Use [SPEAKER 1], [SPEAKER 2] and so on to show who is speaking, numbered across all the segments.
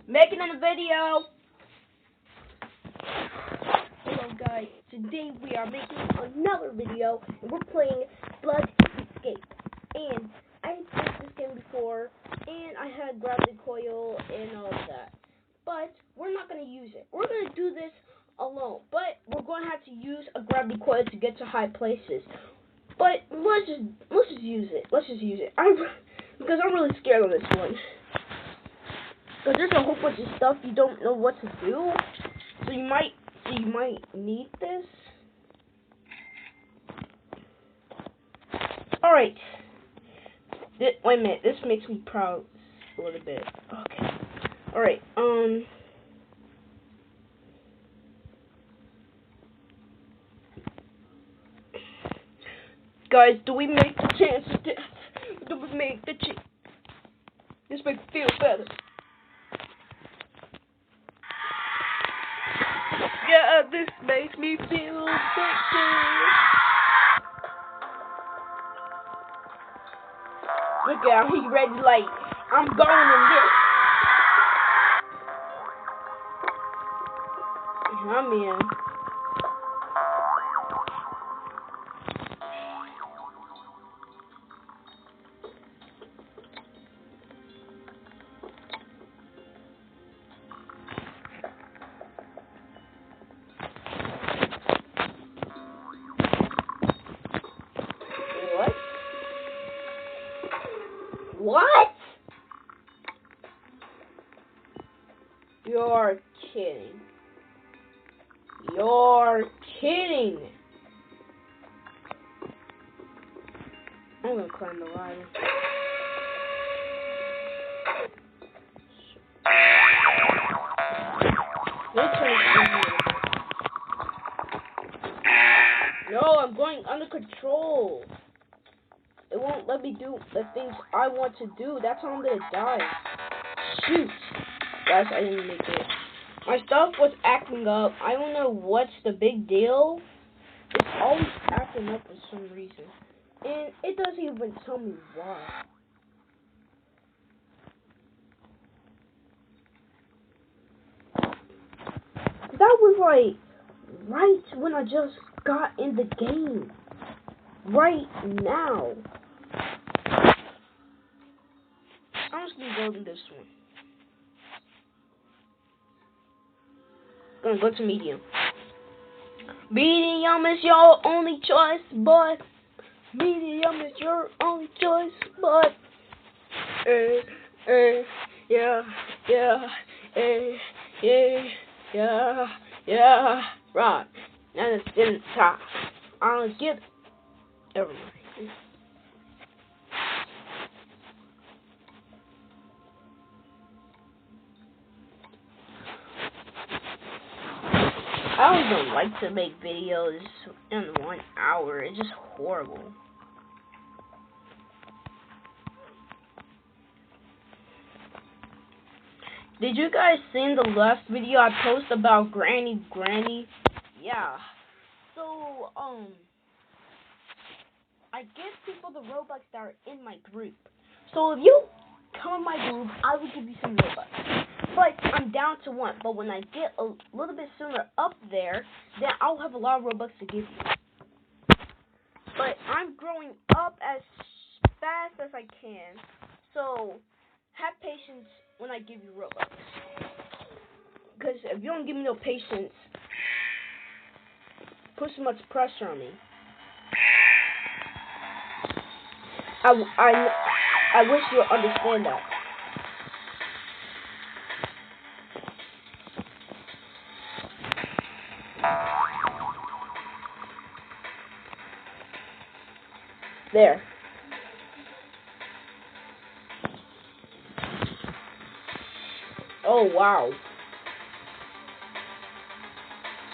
[SPEAKER 1] Making a video. Hello guys, today we are making another video and we're playing Blood Escape. And I played this game before and I had gravity coil and all of that. But we're not going to use it. We're going to do this alone. But we're going to have to use a gravity coil to get to high places. But let's just use it. Let's just use it. Because I'm really scared of this one. Because there's a whole bunch of stuff you don't know what to do. So you might need this. Alright. Wait a minute, this makes me proud a little bit. Okay. Alright, guys, do we make the chance of death? Do we make the chance? This makes me feel better. Yeah, this makes me feel better. Look at him, he's ready like, I'm going in this. I'm in. What? You're kidding. You're kidding. I'm gonna climb the ladder. No, I'm going under control. It won't let me do the things I want to do. That's how I'm gonna die. Shoot. Guys, I didn't make it. My stuff was acting up. I don't know what's the big deal. It's always acting up for some reason. And it doesn't even tell me why. That was like right when I just got in the game. Right now. I'm just gonna go to this one. Gonna go to medium. Medium is your only choice, but medium is your only choice, but yeah, right. Now it's in top. I'll get it. Never mind. I don't even like to make videos in 1 hour. It's just horrible. Did you guys see the last video I posted about Granny? Yeah. So, I give people the Robux that are in my group. So if you come in my group, I will give you some Robux. But I'm down to 1. But when I get a little bit sooner up there, then I'll have a lot of Robux to give you. But I'm growing up as fast as I can. So have patience when I give you Robux. Because if you don't give me no patience, put so much pressure on me. I wish you would understand that. There. Oh wow.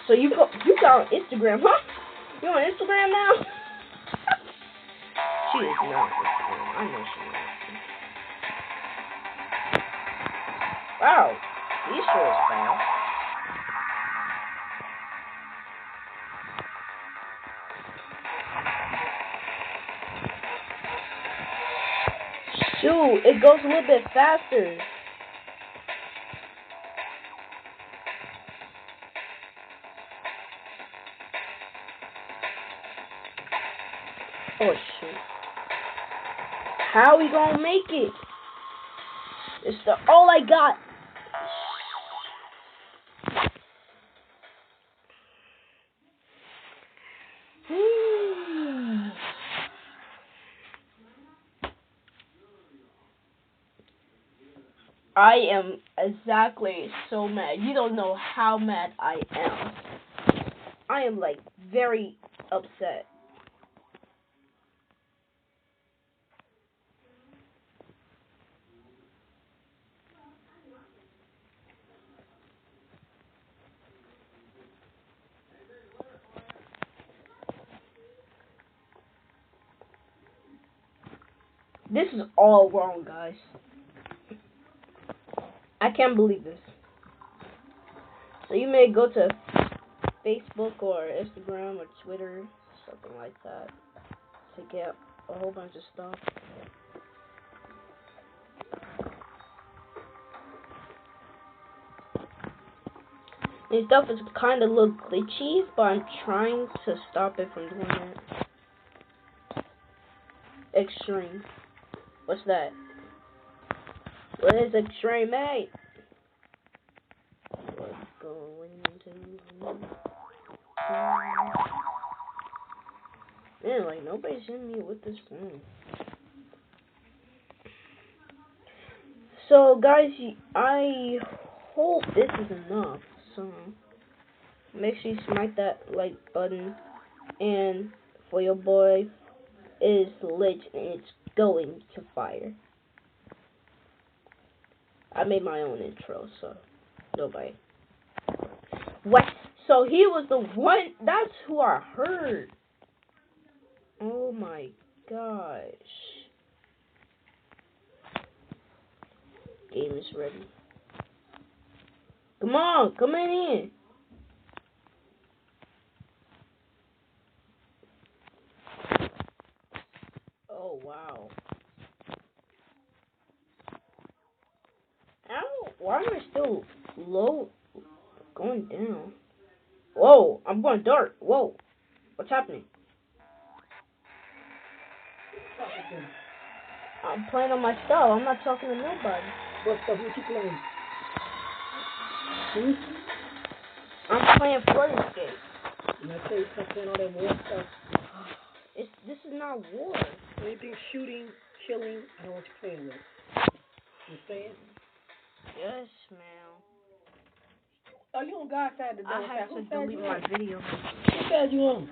[SPEAKER 1] So you got on Instagram, huh? You on Instagram now? She is not on Instagram. I know she is. Wow. He sure is fast. Shoot, it goes a little bit faster. Oh shit. How we gonna make it? It's the all I got. I am exactly so mad. You don't know how mad I am. I am like very upset. This is all wrong, guys. I can't believe this. So you may go to Facebook or Instagram or Twitter, something like that, to get a whole bunch of stuff. This stuff is kind of look glitchy, but I'm trying to stop it from doing that. Extreme. What's that? What is extreme, mate? What's going to... Man, like, nobody's in me with this phone. So, guys, I hope this is enough. So, make sure you smack that like button. And for your boy is lit and it's going to fire. I made my own intro, so nobody. What? So he was the one. That's who I heard. Oh my gosh. Game is ready. Come on, come in. Oh wow. Ow, why am I still low? Going down. Whoa, I'm going dark. Whoa, what's happening? I'm playing on my stuff. I'm not talking to nobody.
[SPEAKER 2] What stuff you playing?
[SPEAKER 1] I'm playing Flutterscape.
[SPEAKER 2] And I tell you, stop playing all that war stuff.
[SPEAKER 1] This is not war.
[SPEAKER 2] Anything shooting, killing, I don't want you playing with. Understand?
[SPEAKER 1] Yes, ma'am.
[SPEAKER 2] Oh, you on God's side of the door.
[SPEAKER 1] I have to delete my video.
[SPEAKER 2] Whose side you on?